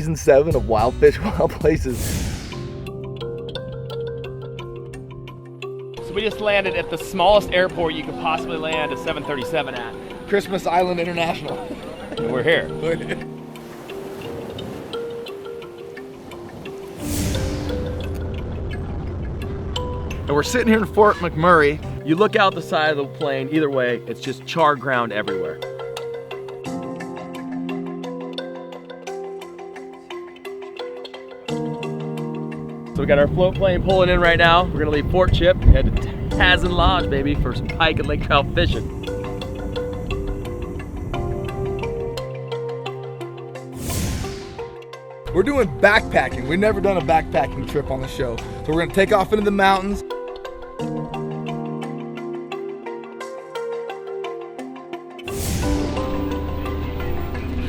season 7 of Wild Fish, Wild Places. So we just landed at the smallest airport you could possibly land a 737 at. Christmas Island International. And we're here. And we're sitting here in Fort McMurray. You look out the side of the plane, either way, it's just charred ground everywhere. So we got our float plane pulling in right now. We're gonna leave Fort Chip, head to Tazen Lodge, baby, for some pike and lake trout fishing. We're doing backpacking. We've never done a backpacking trip on the show. So we're gonna take off into the mountains.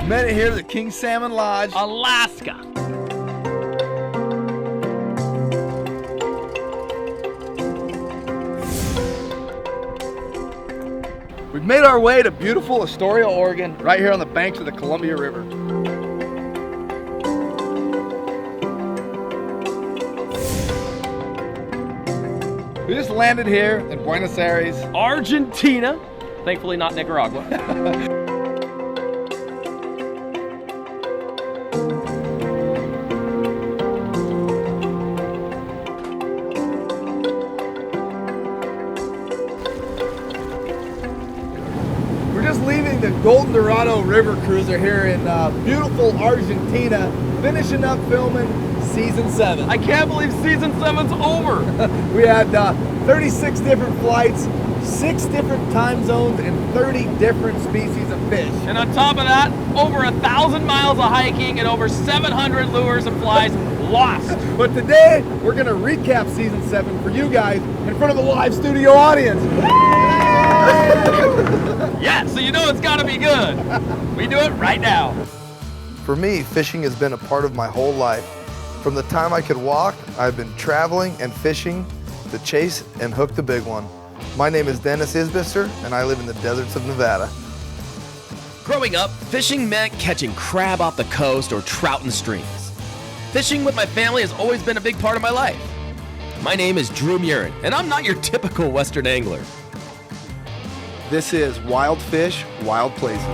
Met it here at the King Salmon Lodge, Alaska. We've made our way to beautiful Astoria, Oregon, right here on the banks of the Columbia River. We just landed here in Buenos Aires, Argentina. Thankfully not Nicaragua. We're just leaving the Golden Dorado River Cruiser here in beautiful Argentina, finishing up filming season 7. I can't believe season 7's over. We had 36 different flights, 6 different time zones, and 30 different species of fish. And on top of that, over 1,000 miles of hiking and over 700 lures and flies lost. But today, we're gonna recap season 7 for you guys in front of a live studio audience. Yeah, so you know it's gotta be good. We do it right now. For me, fishing has been a part of my whole life. From the time I could walk, I've been traveling and fishing to chase and hook the big one. My name is Dennis Isbister, and I live in the deserts of Nevada. Growing up, fishing meant catching crab off the coast or trout in streams. Fishing with my family has always been a big part of my life. My name is Drew Murin, and I'm not your typical Western angler. This is Wild Fish, Wild Places.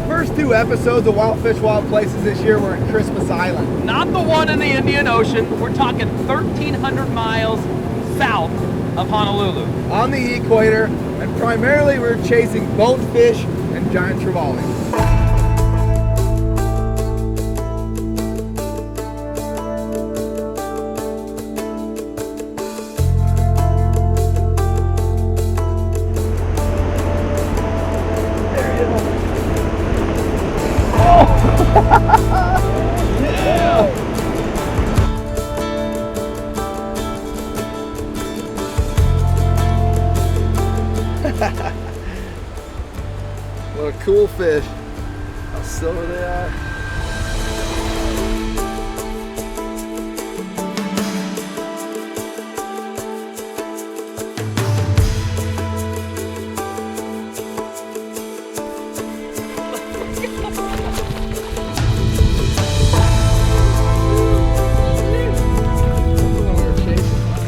First 2 episodes of Wild Fish, Wild Places this year were in Christmas Island. Not the one in the Indian Ocean. We're talking 1,300 miles south of Honolulu. On the equator, and primarily we were chasing bonefish and giant trevally. What a cool fish. How silver they are.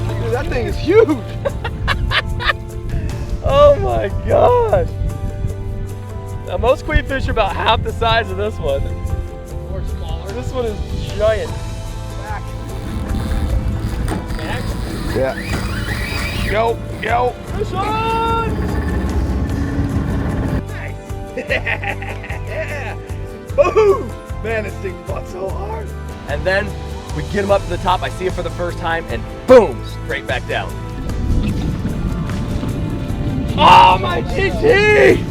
Dude, that thing is huge. Oh my gosh. Now most queenfish are about half the size of this one. Or smaller. This one is giant. Back. Back? Yeah. Go, go. Fish on! Nice. Yeah. Boom! Man, this thing fought so hard. And then we get him up to the top. I see it for the first time and boom, straight back down. Oh my GT!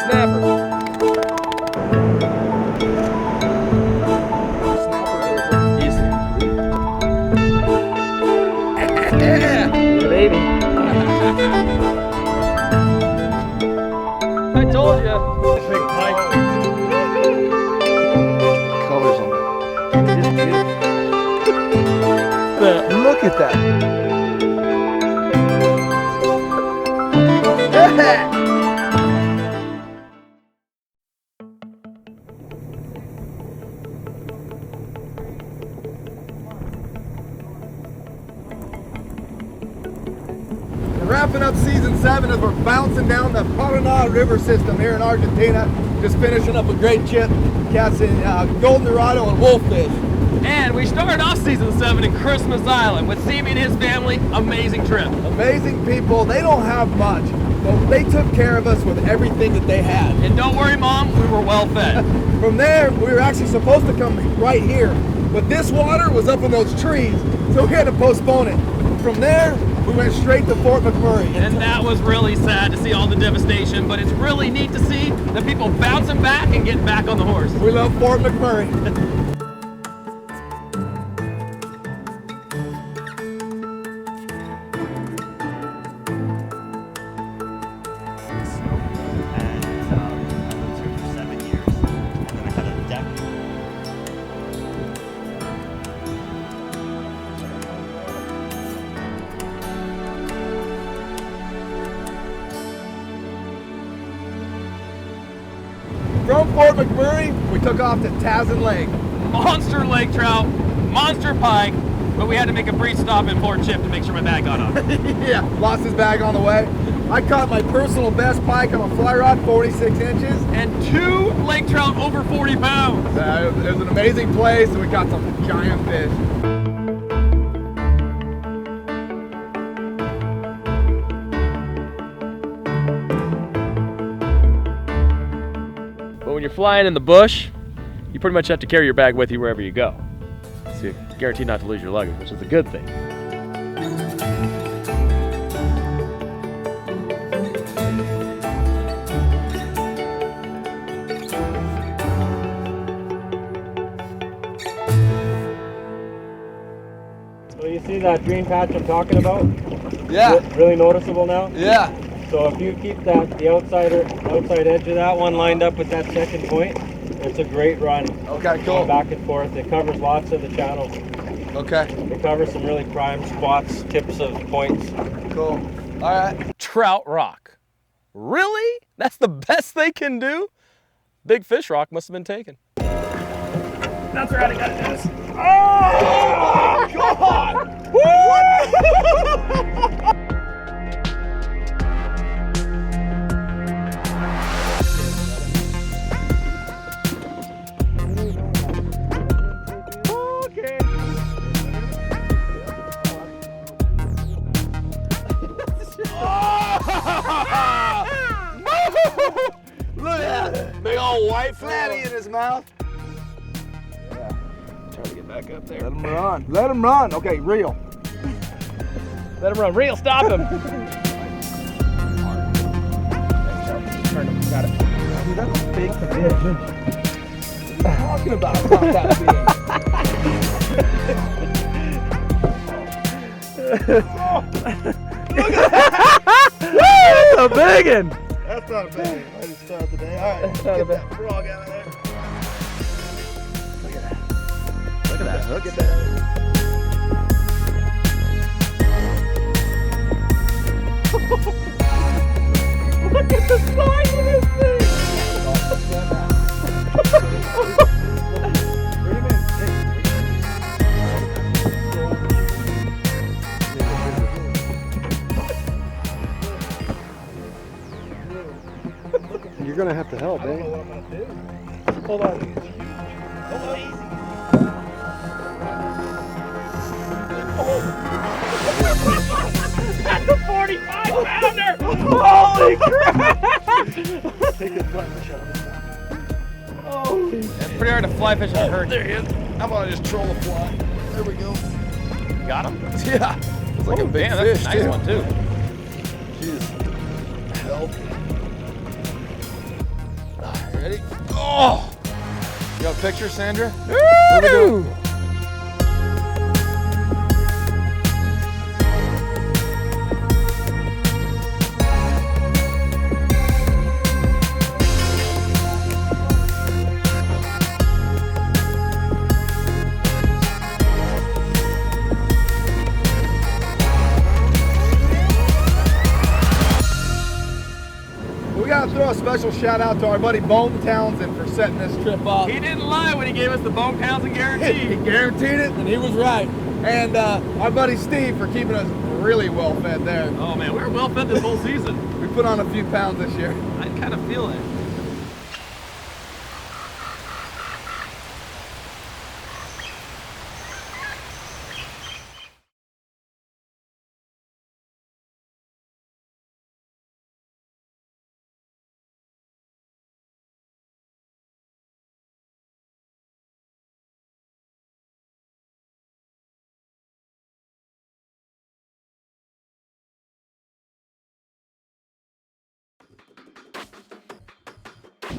snapper. Easy. Yeah, baby. I told you. Big pike. Colors on Yeah. that. Look at that. Wrapping up season 7 as we're bouncing down the Paraná River system here in Argentina. Just finishing up a great trip, catching golden dorado and wolffish. And we started off season 7 in Christmas Island with Simi and his family. Amazing trip. Amazing people. They don't have much, but they took care of us with everything that they had. And don't worry, Mom, we were well fed. From there, we were actually supposed to come right here, but this water was up in those trees, so we had to postpone it. From there, we went straight to Fort McMurray. And that was really sad to see all the devastation, but it's really neat to see the people bouncing back and getting back on the horse. We love Fort McMurray. From Fort McMurray, we took off to Tazin Lake. Monster lake trout, monster pike, but we had to make a brief stop in Fort Chip to make sure my bag got on. Yeah, lost his bag on the way. I caught my personal best pike on a fly rod, 46 inches. And 2 lake trout over 40 pounds. It was an amazing place, and we caught some giant fish. But when you're flying in the bush, you pretty much have to carry your bag with you wherever you go. So you're guaranteed not to lose your luggage, which is a good thing. So you see that green patch I'm talking about? Yeah, Really noticeable now? yeah. So if you keep the outside edge of that one lined up with that second point, it's a great run. Okay, Going cool. back and forth. It covers lots of the channel. Okay, It covers some really prime spots, tips of points. cool. All right. Trout rock. Really? That's the best they can do? Big fish rock must have been taken. That's right, I got this. Oh, God! Okay. Look at that big old white flatty in his mouth. Trying to get back up there. Let him run. Let him run. Okay, reel. Let him run. Reel, stop him. Turn him. Got it. Dude, that's a big fish. What are you talking about? It's not that That's a big one. big. That's not a big one. I just start the day. All right, That's not a get big- that frog out of there. Look at that hook. Get that. Look at the size of this thing. You're gonna have to help, I don't know eh? what I'm gonna do. Hold on. That's a 45 pounder! Holy crap! Take this flat fish out of his mouth. Holy. It's pretty hard to fly fish in a hurricane. There he is. How about I just troll a fly? There we go. Got him? Yeah. It's like a big Damn, fish, that's a nice too. one too. Jeez. Healthy. Ready? Oh! You got a picture, Sandra? Woo! We gotta throw a special shout out to our buddy Bone Townsend for setting this trip up. He didn't lie when he gave us the Bone Townsend guarantee. He guaranteed it, and he was right. And our buddy Steve for keeping us really well fed there. Oh man, we were well fed this whole season. We put on a few pounds this year. I kind of feel it.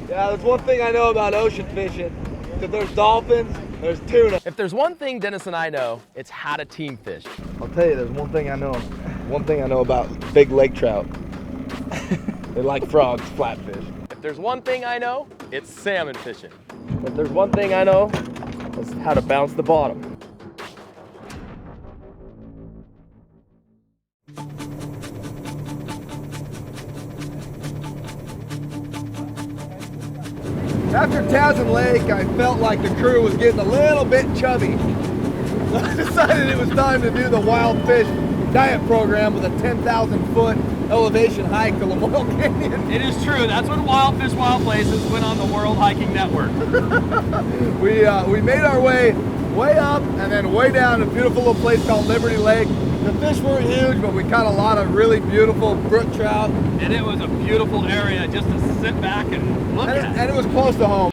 Yeah, there's one thing I know about ocean fishing. If there's dolphins, there's tuna. If there's one thing Dennis and I know, it's how to team fish. I'll tell you, there's one thing I know. One thing I know about big lake trout. They like frogs, flatfish. If there's one thing I know, it's salmon fishing. If there's one thing I know, it's how to bounce the bottom. After Townsend Lake, I felt like the crew was getting a little bit chubby. I decided it was time to do the wild fish diet program with a 10,000-foot elevation hike to Lamoille Canyon. It is true. That's when Wild Fish Wild Places went on the World Hiking Network. We made our way up and then way down to a beautiful little place called Liberty Lake. The fish weren't huge, but we caught a lot of really beautiful brook trout. And it was a beautiful area just to sit back and look at. And it was close to home.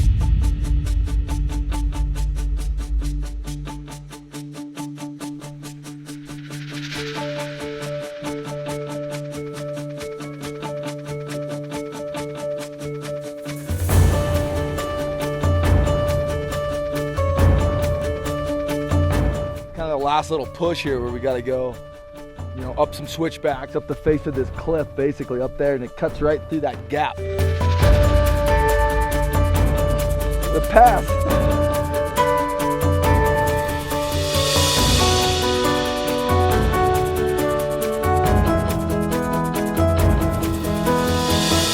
Kind of the last little push here where we got to go, you know, up some switchbacks, up the face of this cliff, basically up there, and it cuts right through that gap. The pass.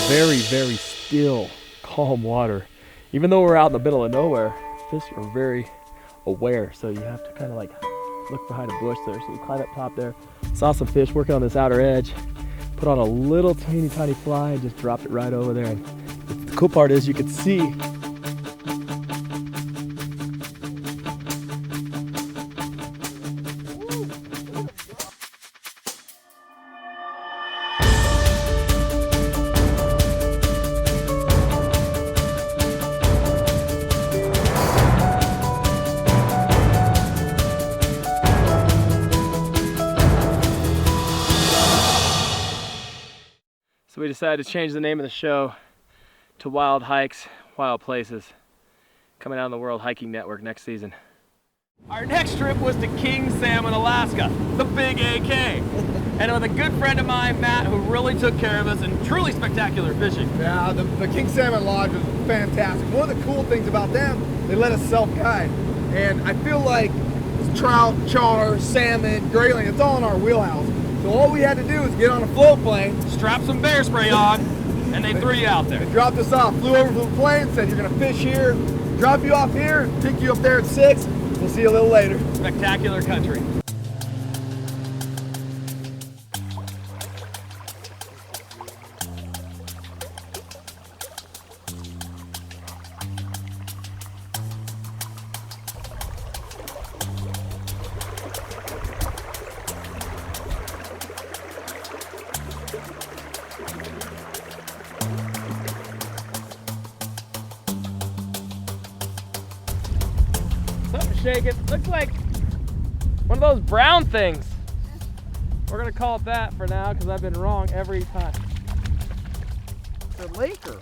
Very, very still, calm water. Even though we're out in the middle of nowhere, fish are very aware, so you have to kind of like look behind a bush there. So we climbed up top there, saw some fish working on this outer edge, put on a little teeny tiny fly and just dropped it right over there. And the cool part is you could see So we decided to change the name of the show to Wild Hikes, Wild Places, coming out on the World Hiking Network next season. Our next trip was to King Salmon, Alaska, the big AK. And with a good friend of mine, Matt, who really took care of us and truly spectacular fishing. Yeah, the King Salmon Lodge was fantastic. One of the cool things about them, they let us self-guide. And I feel like trout, char, salmon, grayling, it's all in our wheelhouse. So all we had to do was get on a float plane, Strap some bear spray on, and they threw you out there. they dropped us off, flew over to the plane, said you're gonna fish here, drop you off here, pick you up there at 6, we'll see you a little later. Spectacular country. Something shaking. Looks like one of those brown things. We're gonna call it that for now because I've been wrong every time. The Laker.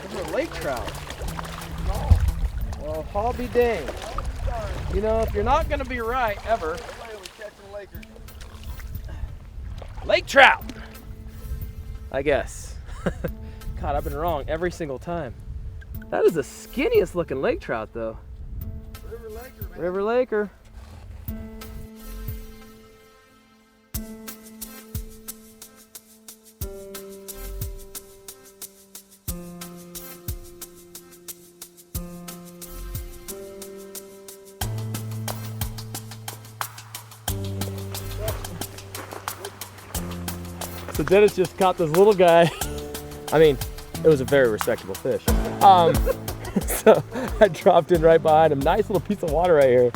Those are lake trout. Well, I'll be danged. You know, if you're not gonna be right ever. Lake trout! I guess. God, I've been wrong every single time. That is the skinniest looking lake trout though. River Laker, man. River Laker. So Dennis just caught this little guy. I mean, it was a very respectable fish. So I dropped in right behind him. Nice little piece of water right here.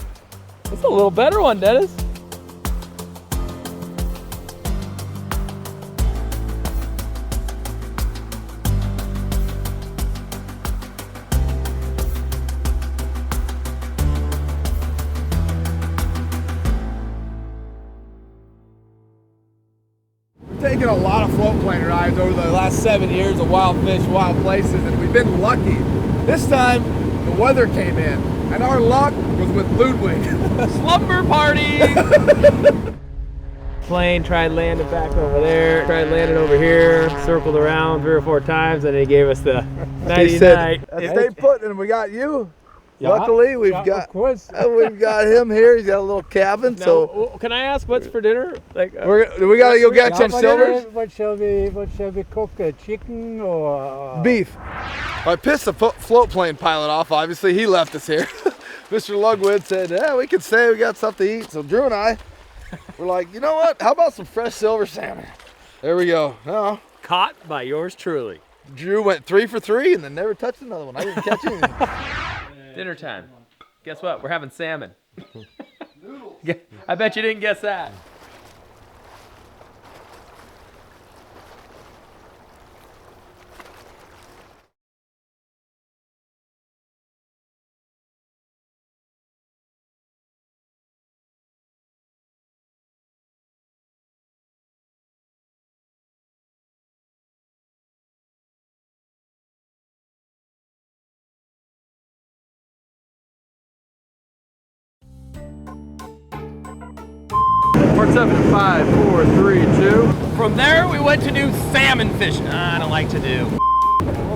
That's a little better one, Dennis. Taken a lot of float plane rides over the last 7 years of wild fish, wild places, and we've been lucky. This time, the weather came in, and our luck was with Ludwig. Slumber party! Plane tried landing back over there, tried landing over here, circled around 3 or 4 times, and he gave us the nighty night. Stay put, and we got you. Yeah, Luckily, we've of got course. him here. He's got a little cabin, Now, so can I ask what's for dinner? Like, we gotta go get some silvers. What shall we cook? Chicken or Beef. I pissed the float plane pilot off, obviously. He left us here. Mr. Lugwood said, yeah, we could say we got stuff to eat. So Drew and I were like, you know what? How about some fresh silver salmon? There we go. Oh, caught by yours truly. Drew went 3 for 3 and then never touched another one. I didn't catch anything. Dinner time. Guess what? We're having salmon. I bet you didn't guess that. Port 7, 5, 4, 3, 2. From there, we went to do salmon fishing. I don't like to do.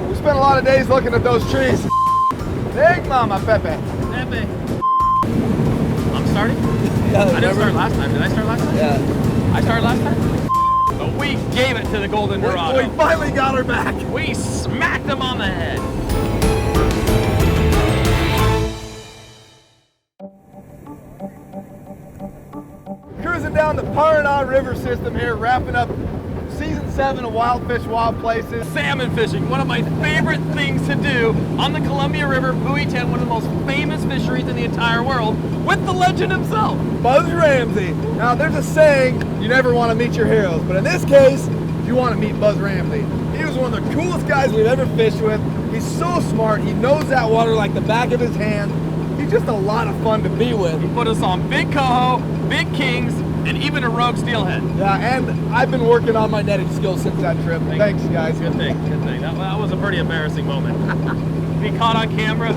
We spent a lot of days looking at those trees. Big Mama Pepe. Pepe. I'm starting? Yeah, I didn't start last time. Did I start last time? Yeah. I started last time? But we gave it to the Golden Dorado. We finally got her back. We smacked them on the head. Cruising down the Paraná River system here, wrapping up season 7 of Wild Fish, Wild Places. Salmon fishing, one of my favorite things to do on the Columbia River, Buoy 10, one of the most famous fisheries in the entire world, with the legend himself, Buzz Ramsey. Now there's a saying, you never want to meet your heroes, but in this case, you want to meet Buzz Ramsey. He was one of the coolest guys we've ever fished with. He's so smart, he knows that water like the back of his hand. He's just a lot of fun to be with. He put us on big coho, big kings, and even a rogue steelhead. Yeah, and I've been working on my netting skills since that trip. Thanks, guys. Good thing, good thing. That was a pretty embarrassing moment. Be caught on camera,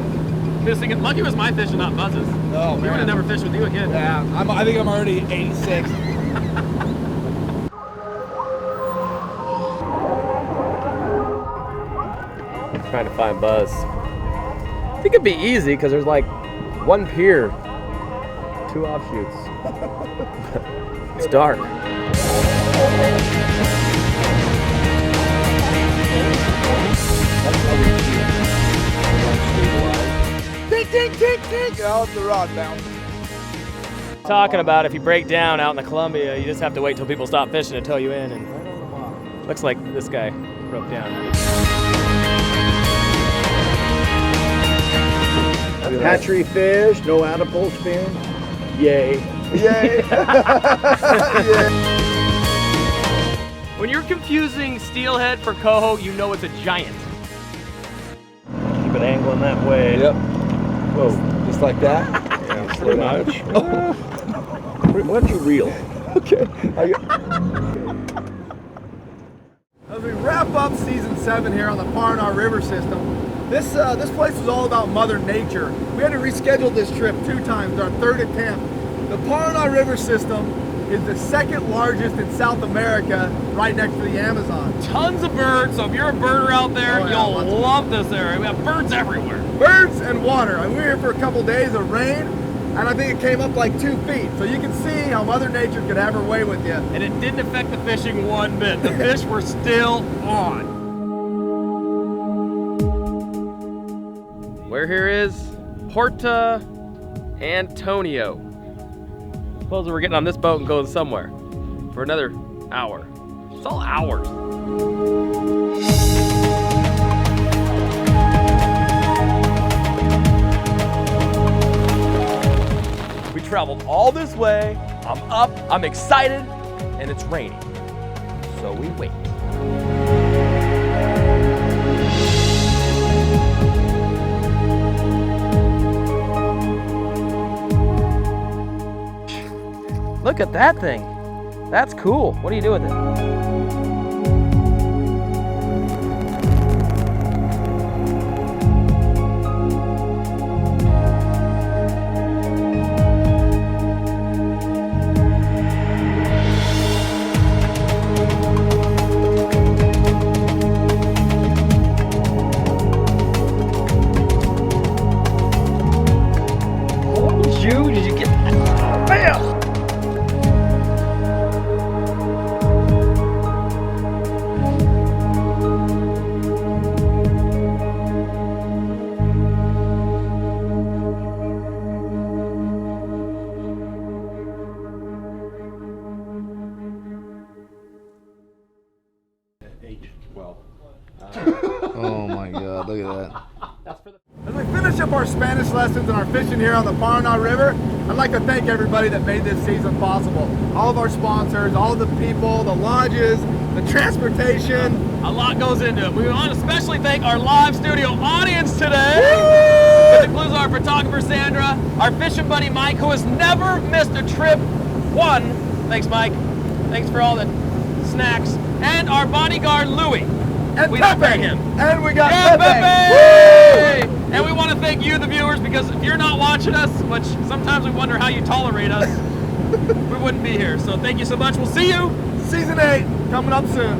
fishing it. Lucky it was my fish and not Buzz's. Oh, we would have never fished with you again. Yeah, I think I'm already 86. Trying to find Buzz. I think it'd be easy because there's like 1 pier, 2 offshoots. It's dark. Tink, tink, tink, tink. Out the rod bounce. Talking about if you break down out in the Columbia, you just have to wait till people stop fishing to tow you in. And looks like this guy broke down. hatchery fish, no adipole spin? Yay. Yay. When you're confusing steelhead for coho, you know it's a giant. Keep it angling that way. Yep. Whoa. Just like that? Yeah, pretty much. Why don't you reel? Okay. As we wrap up season 7 here on the Parnar River system, this place was all about Mother Nature. We had to reschedule this trip 2 times, our 3rd attempt. The Parnar River system is the 2nd largest in South America, right next to the Amazon. Tons of birds, so if you're a birder out there, you'll love this area. We have birds everywhere. Birds and water. And we were here for a couple days of rain, and I think it came up like 2 feet. So you can see how Mother Nature could have her way with you. And it didn't affect the fishing one bit. The fish were still on. Where here is Porta Antonio. Suppose we're getting on this boat and going somewhere for another hour. It's all hours. We traveled all this way. I'm up, I'm excited, and it's raining. So we wait. Look at that thing. That's cool. What do you do with it? Did you get that? Bam! Oh my God, look at that. As we finish up our Spanish lessons and our fishing here on the Parnar River, I'd like to thank everybody that made this season possible. All of our sponsors, all of the people, the lodges, the transportation. A lot goes into it. We want to especially thank our live studio audience today, which includes our photographer Sandra, our fishing buddy Mike, who has never missed a trip. Thanks Mike. Thanks for all the snacks. And our bodyguard Louie. And We Pepe. don't thank him. And we got Yeah, Pepe. Pepe! And we want to thank you, the viewers, because if you're not watching us, which sometimes we wonder how you tolerate us, we wouldn't be here. So thank you so much. We'll see you. Season 8 coming up soon.